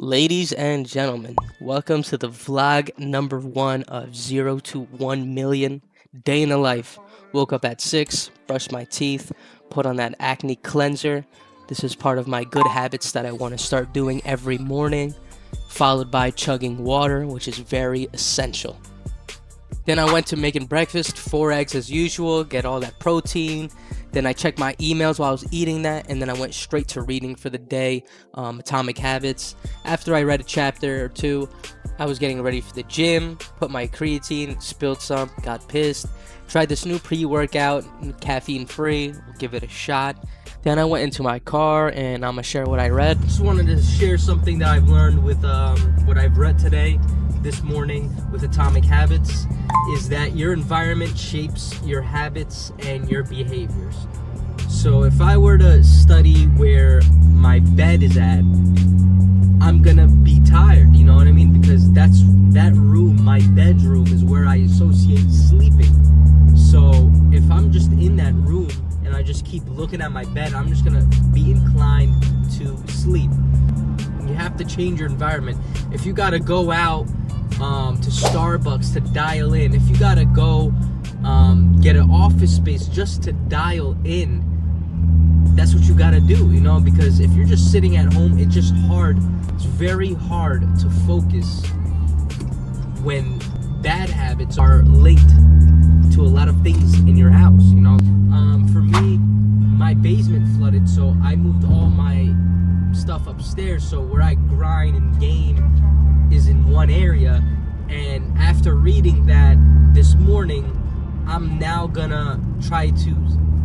Ladies and gentlemen, welcome to the vlog number 1 of 0 to 1 million day in the life. Woke up at 6, brushed my teeth, put on that acne cleanser. This is part of my good habits that I want to start doing every morning, followed by chugging water, which is very essential. Then I went to making breakfast, 4 eggs as usual, get all that protein. Then I checked my emails while I was eating that, and then I went straight to reading for the day, Atomic Habits. After I read a chapter or two, I was getting ready for the gym, put my creatine, spilled some, got pissed. Tried this new pre-workout, caffeine free, we'll give it a shot. Then I went into my car and I'm gonna share what I read. Just wanted to share something that I've learned with what I've read today, this morning with Atomic Habits, is that your environment shapes your habits and your behaviors. So if I were to study where my bed is at, I'm gonna be tired, you know what I mean? Because that room, my bedroom, is where I associate sleeping. So if I'm just in that room and I just keep looking at my bed, I'm just gonna be inclined to sleep. You have to change your environment. If you gotta go out to Starbucks to dial in, if you gotta go get an office space just to dial in, that's what you gotta do, you know, because if you're just sitting at home, it's just hard. It's very hard to focus when bad habits are linked to a lot of things in your house, you know. For me, my basement flooded, so I moved all my stuff upstairs, so where I grind and game is in one area. And after reading that this morning, I'm now gonna try to,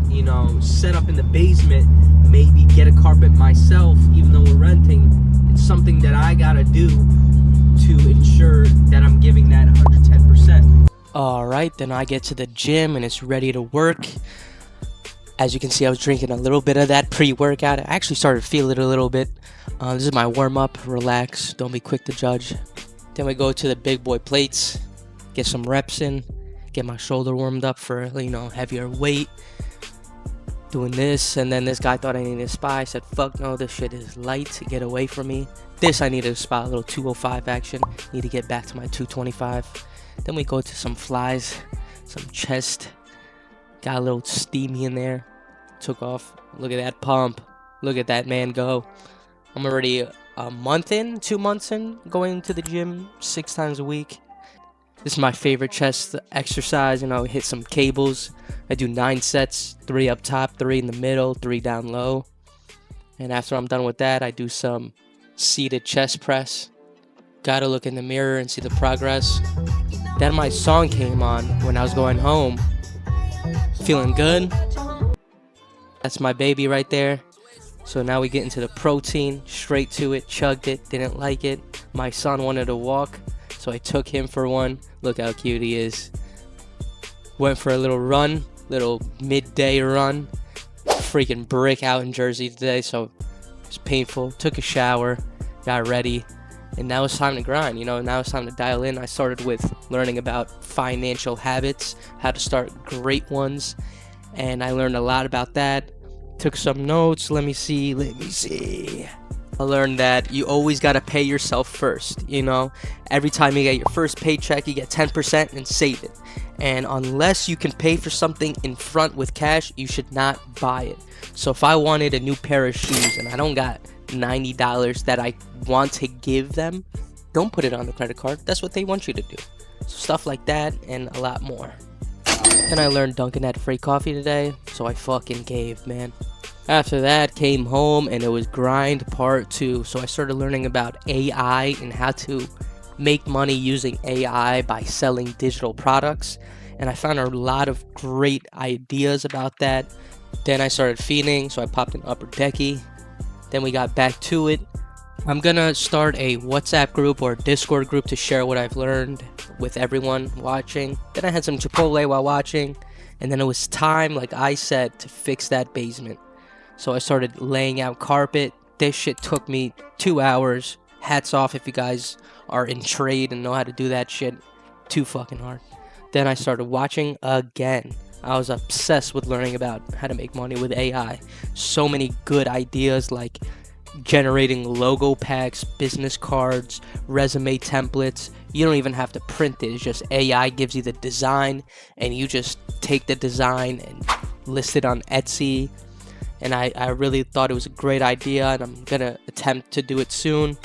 you know, set up in the basement, maybe get a carpet myself, even though we're renting. It's something that I gotta do to ensure that I'm giving that 110%. Alright, then I get to the gym and it's ready to work. As you can see, I was drinking a little bit of that pre-workout. I actually started feeling it a little bit. This is my warm-up. Relax, don't be quick to judge. Then we go to the big boy plates, get some reps in, get my shoulder warmed up for, you know, heavier weight. Doing this, and then this guy thought I needed a spy. I said, fuck no, this shit is light, get away from me. This I needed a spot, a little 205 action. Need to get back to my 225. Then we go to some flies, some chest. Got a little steamy in there. Took off. Look at that pump. Look at that man go. I'm already a month in, 2 months in, going to the gym 6 times a week. This is my favorite chest exercise. You know, hit some cables. I do 9 sets, 3 up top, 3 in the middle, 3 down low. And after I'm done with that, I do some seated chest press. Gotta look in the mirror and see the progress. Then my song came on when I was going home. Feeling good. That's my baby right there. So now we get into the protein, straight to it, chugged it, didn't like it. My son wanted to walk, so I took him for one. Look how cute he is. Went for a little run, little midday run. Freaking brick out in Jersey today, so it was painful. Took a shower, got ready, and now it's time to grind, you know, now it's time to dial in. I started with learning about financial habits, how to start great ones, and I learned a lot about that. Took some notes. Let me see. I learned that you always got to pay yourself first, you know. Every time you get your first paycheck, you get 10% and save it. And unless you can pay for something in front with cash, you should not buy it. So if I wanted a new pair of shoes and I don't got $90 that I want to give them, don't put it on the credit card. That's what they want you to do. So stuff like that and a lot more. Then I learned Dunkin' had free coffee today, so I fucking gave, man. After that, came home and it was grind part 2. So I started learning about AI and how to make money using AI by selling digital products. And I found a lot of great ideas about that. Then I started feeding, so I popped an upper decky. Then we got back to it. I'm gonna start a WhatsApp group or Discord group to share what I've learned with everyone watching. Then I had some Chipotle while watching, and then it was time, like I said, to fix that basement. So I started laying out carpet. This shit took me 2 hours. Hats off if you guys are in trade and know how to do that shit. Too fucking hard. Then I started watching again. I was obsessed with learning about how to make money with AI. So many good ideas, like generating logo packs, business cards, resume templates. You don't even have to print it. It's just AI gives you the design, and you just take the design and list it on Etsy. And I really thought it was a great idea, and I'm gonna attempt to do it soon.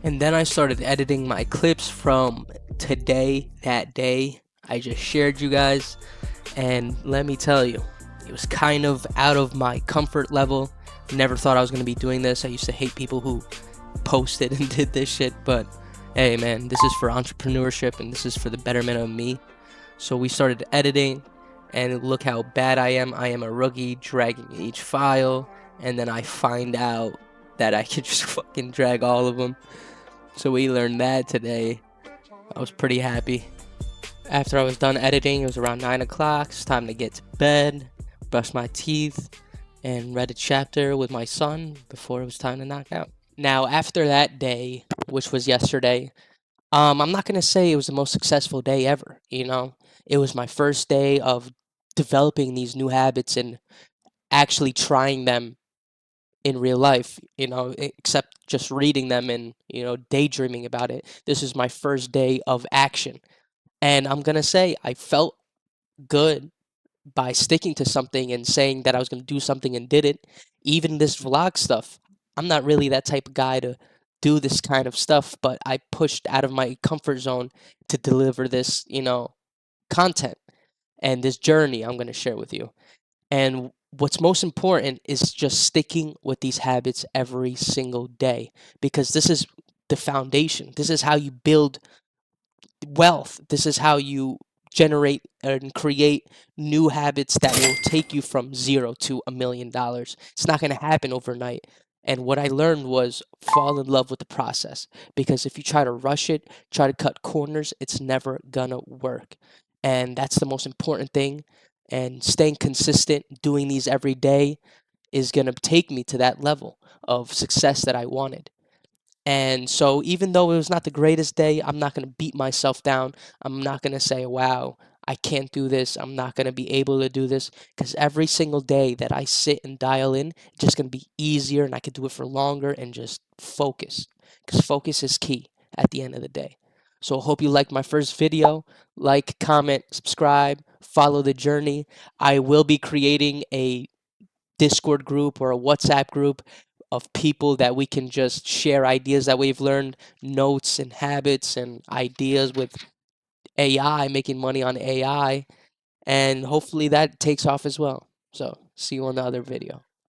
And then I started editing my clips from today, that day I just shared you guys. And let me tell you, it was kind of out of my comfort level. Never thought I was going to be doing this. I used to hate people who posted and did this shit, but hey man, this is for entrepreneurship and this is for the betterment of me. So we started editing, and look how bad I am. I am a rookie dragging each file, and then I find out that I could just fucking drag all of them. So we learned that today. I was pretty happy. After I was done editing, it was around 9 o'clock. It's time to get to bed, brush my teeth, and read a chapter with my son before it was time to knock out. Now, after that day, which was yesterday, I'm not going to say it was the most successful day ever, you know? It was my first day of developing these new habits and actually trying them in real life, you know, except just reading them and, you know, daydreaming about it. This is my first day of action. And I'm going to say I felt good by sticking to something and saying that I was going to do something and did it. Even this vlog stuff, I'm not really that type of guy to do this kind of stuff, but I pushed out of my comfort zone to deliver this, you know, content and this journey I'm going to share with you. And what's most important is just sticking with these habits every single day, because this is the foundation. This is how you build wealth. This is how you generate and create new habits that will take you from zero to $1 million. It's not going to happen overnight. And what I learned was fall in love with the process, because if you try to rush it, try to cut corners, it's never gonna work. And that's the most important thing. And staying consistent, doing these every day is gonna take me to that level of success that I wanted. And so even though it was not the greatest day, I'm not going to beat myself down. I'm not going to say, wow, I can't do this. I'm not going to be able to do this. Because every single day that I sit and dial in, it's just going to be easier and I can do it for longer and just focus. Because focus is key at the end of the day. So I hope you liked my first video. Like, comment, subscribe, follow the journey. I will be creating a Discord group or a WhatsApp group of people that we can just share ideas that we've learned, notes and habits and ideas with AI, making money on AI, and hopefully that takes off as well. So, see you on the other video.